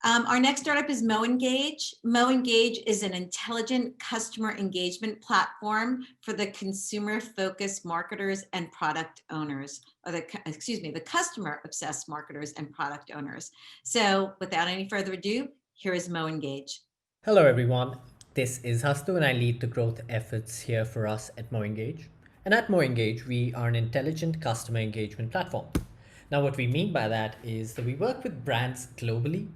Our next startup is Moengage. Moengage is an intelligent customer engagement platform for the consumer-focused marketers and product owners, or the customer-obsessed marketers and product owners. So without any further ado, here is Moengage. Hello, everyone. This is Hastu, and I lead the growth efforts here for us at Moengage. And at Moengage, we are an intelligent customer engagement platform. Now, what we mean by that is that we work with brands globally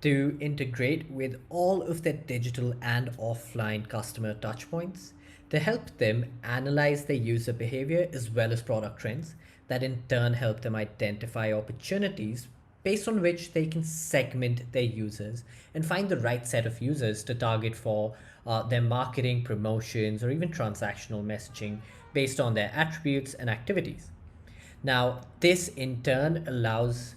to integrate with all of their digital and offline customer touchpoints to help them analyze their user behavior as well as product trends that in turn help them identify opportunities based on which they can segment their users and find the right set of users to target for their marketing, promotions, or even transactional messaging based on their attributes and activities. Now, this in turn allows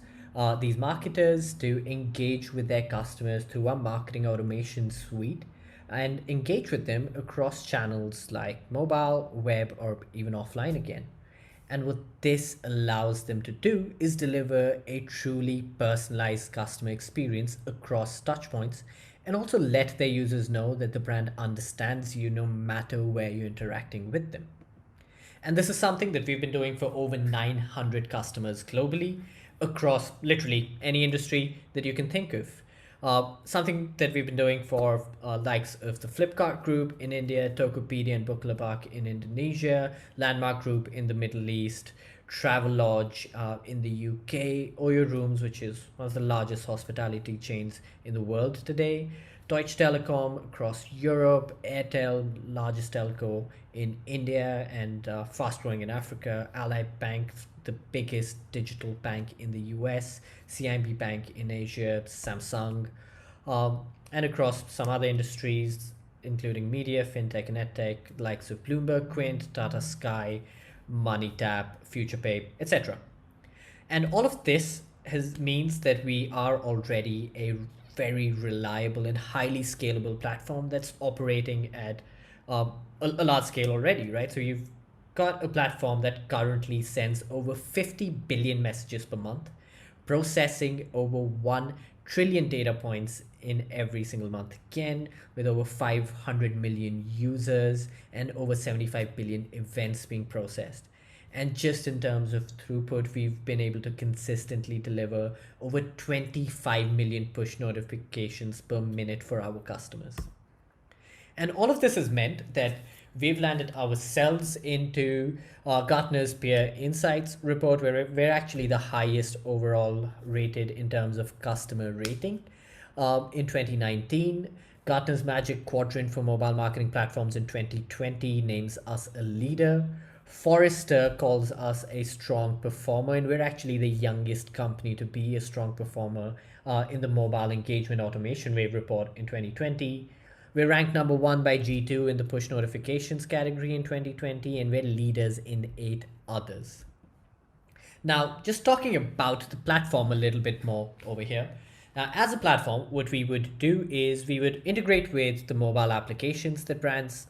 these marketers to engage with their customers through our marketing automation suite and engage with them across channels like mobile, web, or even offline again. And what this allows them to do is deliver a truly personalized customer experience across touchpoints and also let their users know that the brand understands you no matter where you're interacting with them. And this is something that we've been doing for over 900 customers globally across literally any industry that you can think of. Something that we've been doing for likes of the Flipkart Group in India, Tokopedia and Bukalapak in Indonesia, Landmark Group in the Middle East, Travelodge in the UK, Oyo Rooms, which is one of the largest hospitality chains in the world today, Deutsche Telekom across Europe, Airtel, largest telco in India and fast growing in Africa, Ally Bank, the biggest digital bank in the US, CIMB Bank in Asia, Samsung, and across some other industries, including media, fintech, and edtech, likes of Bloomberg, Quint, Tata Sky, MoneyTap, FuturePay, etc. And all of this means that we are already a very reliable and highly scalable platform that's operating at a large scale already, right? So you've got a platform that currently sends over 50 billion messages per month, processing over 1 trillion data points in every single month again, with over 500 million users and over 75 billion events being processed. And just in terms of throughput, we've been able to consistently deliver over 25 million push notifications per minute for our customers. And all of this has meant that we've landed ourselves into Gartner's Peer Insights report, where we're actually the highest overall rated in terms of customer rating. In 2019, Gartner's Magic Quadrant for Mobile Marketing Platforms in 2020 names us a leader. Forrester calls us a strong performer, and we're actually the youngest company to be a strong performer in the Mobile Engagement Automation Wave report in 2020. We're ranked number 1 by G2 in the push notifications category in 2020, and we're leaders in 8 others. Now, just talking about the platform a little bit more over here. Now, as a platform, what we would do is we would integrate with the mobile applications that brands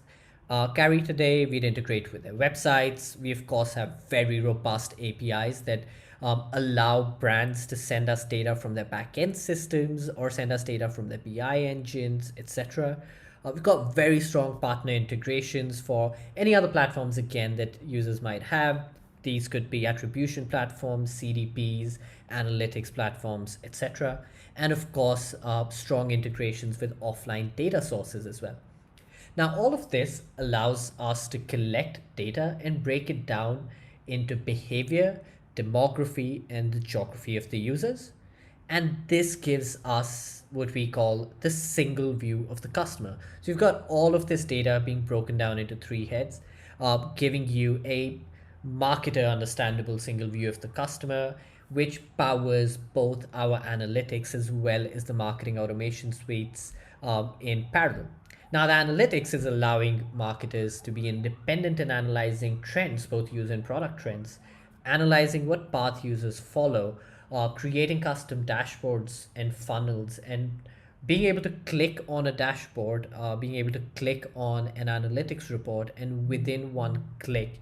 carry today. We'd integrate with their websites. We, of course, have very robust APIs that allow brands to send us data from their backend systems or send us data from their BI engines, etc. We've got very strong partner integrations for any other platforms, again, that users might have. These could be attribution platforms, CDPs, analytics platforms, etc. And of course, strong integrations with offline data sources as well. Now, all of this allows us to collect data and break it down into behavior, demography, and the geography of the users. And this gives us what we call the single view of the customer. So you've got all of this data being broken down into 3 heads, giving you a marketer understandable single view of the customer, which powers both our analytics as well as the marketing automation suites in parallel. Now, the analytics is allowing marketers to be independent in analyzing trends, both user and product trends, analyzing what path users follow, creating custom dashboards and funnels, and being able to click on a dashboard, being able to click on an analytics report, and within one click,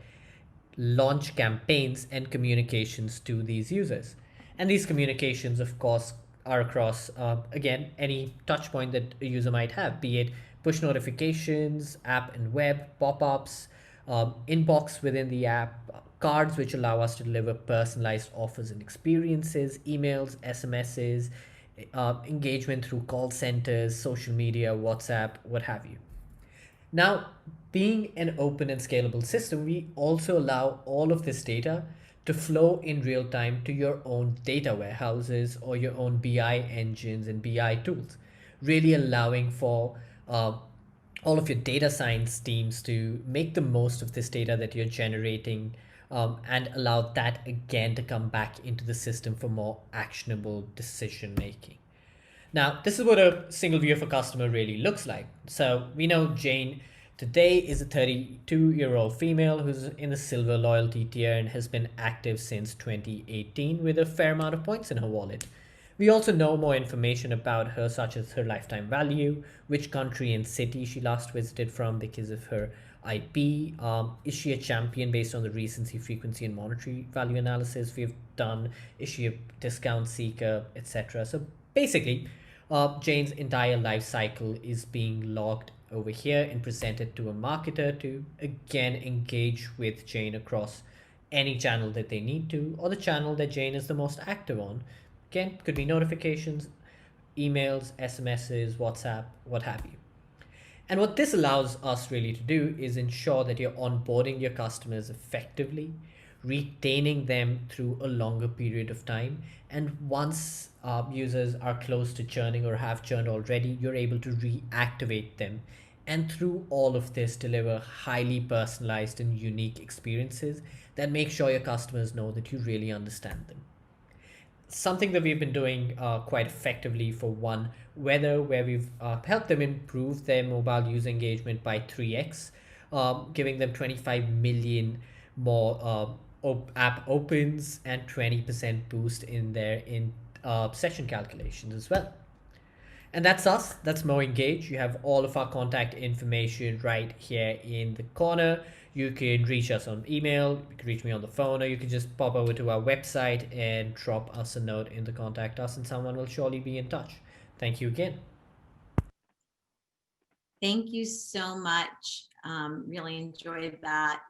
launch campaigns and communications to these users. And these communications, of course, are across, again, any touch point that a user might have, be it push notifications, app and web, pop-ups, inbox within the app, cards which allow us to deliver personalized offers and experiences, emails, SMSs, engagement through call centers, social media, WhatsApp, what have you. Now, being an open and scalable system, we also allow all of this data to flow in real time to your own data warehouses or your own BI engines and BI tools, really allowing for all of your data science teams to make the most of this data that you're generating, and allow that again to come back into the system for more actionable decision making. Now, this is what a single view of a customer really looks like. So we know Jane today is a 32-year-old female who's in the silver loyalty tier and has been active since 2018 with a fair amount of points in her wallet. We also know more information about her, such as her lifetime value, which country and city she last visited from because of her IP. Is she a champion based on the recency, frequency, and monetary value analysis we've done? Is she a discount seeker, etc.? So basically, Jane's entire life cycle is being logged over here and presented to a marketer to again engage with Jane across any channel that they need to, or the channel that Jane is the most active on. Again, could be notifications, emails, SMSs, WhatsApp, what have you. And what this allows us really to do is ensure that you're onboarding your customers effectively, retaining them through a longer period of time. And once users are close to churning or have churned already, you're able to reactivate them. And through all of this, deliver highly personalized and unique experiences that make sure your customers know that you really understand them. Something that we've been doing quite effectively for One Weather, where we've helped them improve their mobile user engagement by 3x, giving them 25 million more app opens and 20% boost in their session calculations as well. And that's us. That's Moengage. You have all of our contact information right here in the corner. You can reach us on email, you can reach me on the phone, or you can just pop over to our website and drop us a note in the contact us, and someone will surely be in touch. Thank you again. Thank you so much. Really enjoyed that.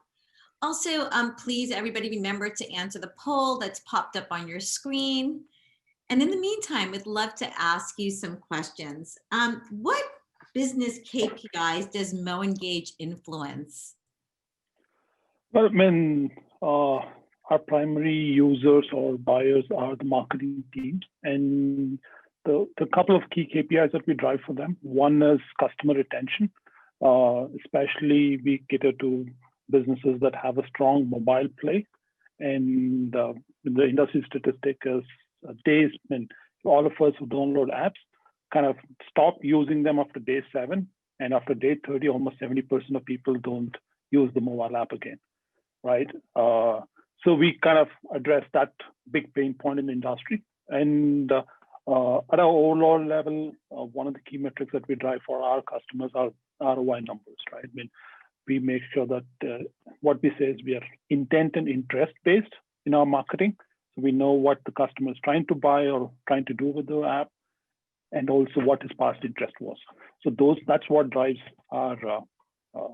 Also, please, everybody, remember to answer the poll that's popped up on your screen. And in the meantime, we'd love to ask you some questions. What business KPIs does Moengage influence? Well, I mean, our primary users or buyers are the marketing teams, and the couple of key KPIs that we drive for them. One is customer retention, especially we cater to businesses that have a strong mobile play, and the industry statistic is days when all of us who download apps kind of stop using them after day 7, and after day 30, almost 70% of people don't use the mobile app again, right? So we kind of address that big pain point in the industry. And at our overall level, one of the key metrics that we drive for our customers are ROI numbers, right? I mean, we make sure that what we say is we are intent and interest based in our marketing. So we know what the customer is trying to buy or trying to do with the app, and also what his past interest was. So that's what drives our, I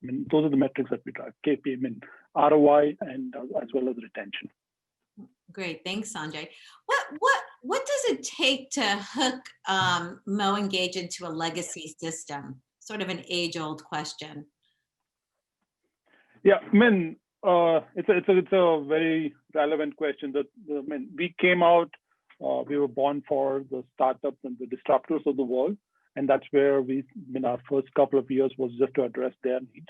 mean, those are the metrics that we drive, KPI, I mean, ROI, and as well as retention. Great, thanks, Sanjay. What does it take to hook Moengage into a legacy system? Sort of an age-old question. Yeah, I mean, it's a very relevant question. I mean, we came out, we were born for the startups and the disruptors of the world, and that's where our first couple of years was just to address their needs.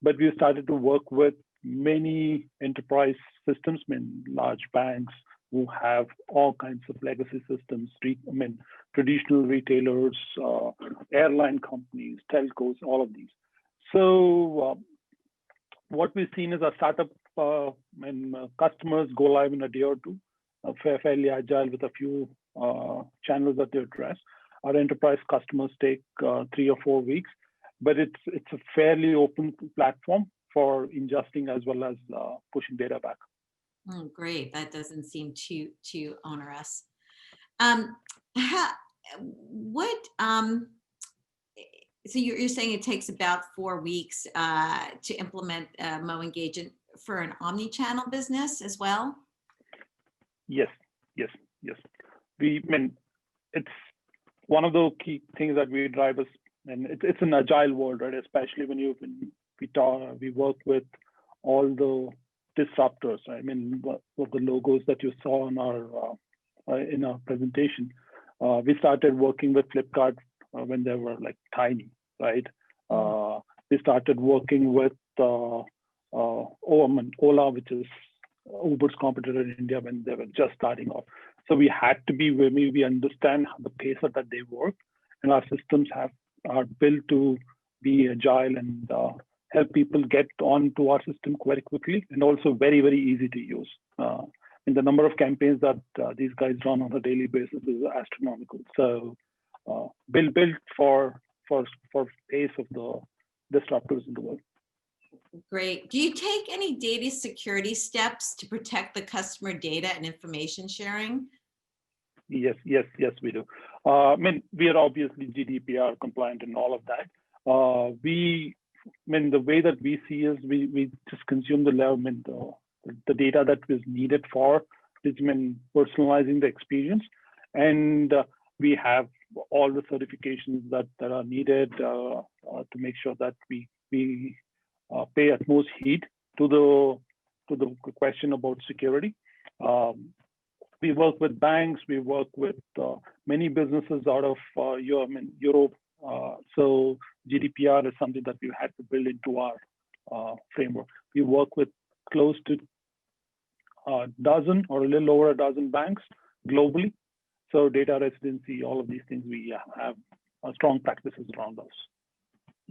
But we started to work with many enterprise systems, I mean, large banks who have all kinds of legacy systems, traditional retailers, airline companies, telcos, all of these. So what we've seen is our startup customers go live in a day or two, fairly agile with a few channels that they address. Our enterprise customers take 3 or 4 weeks, but it's a fairly open platform for ingesting as well as pushing data back. Great, that doesn't seem too onerous. What, so you're saying it takes about 4 weeks to implement Moengage for an omni-channel business as well? Yes, yes, yes. I mean, it's one of the key things that we drive is, and it's an agile world, right? Especially when we work with all the disruptors. Right? I mean, what the logos that you saw on our in our presentation, we started working with Flipkart when they were like tiny, right? We started working with Ola, which is Uber's competitor in India when they were just starting off. So we had to be where we understand the pace at that they work, and our systems are built to be agile and help people get onto our system very quickly, and also very very easy to use. And the number of campaigns that these guys run on a daily basis is astronomical. So built for pace of the disruptors in the world. Great. Do you take any data security steps to protect the customer data and information sharing? Yes, yes, yes, we do. I mean, we are obviously GDPR compliant and all of that. I mean, the way that we see is we just consume the level, I mean, the data that is needed for personalizing the experience, and we have all the certifications that are needed to make sure that we pay utmost heed to the question about security. We work with banks, we work with many businesses out of Europe. So GDPR is something that we had to build into our framework. We work with close to a dozen or a little over a dozen banks globally. So data residency, all of these things, we have strong practices around those.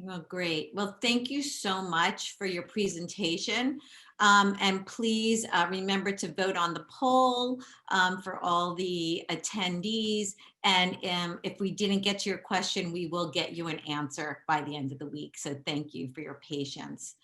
Well, great. Well, thank you so much for your presentation. And please remember to vote on the poll for all the attendees. And if we didn't get to your question, we will get you an answer by the end of the week. So thank you for your patience.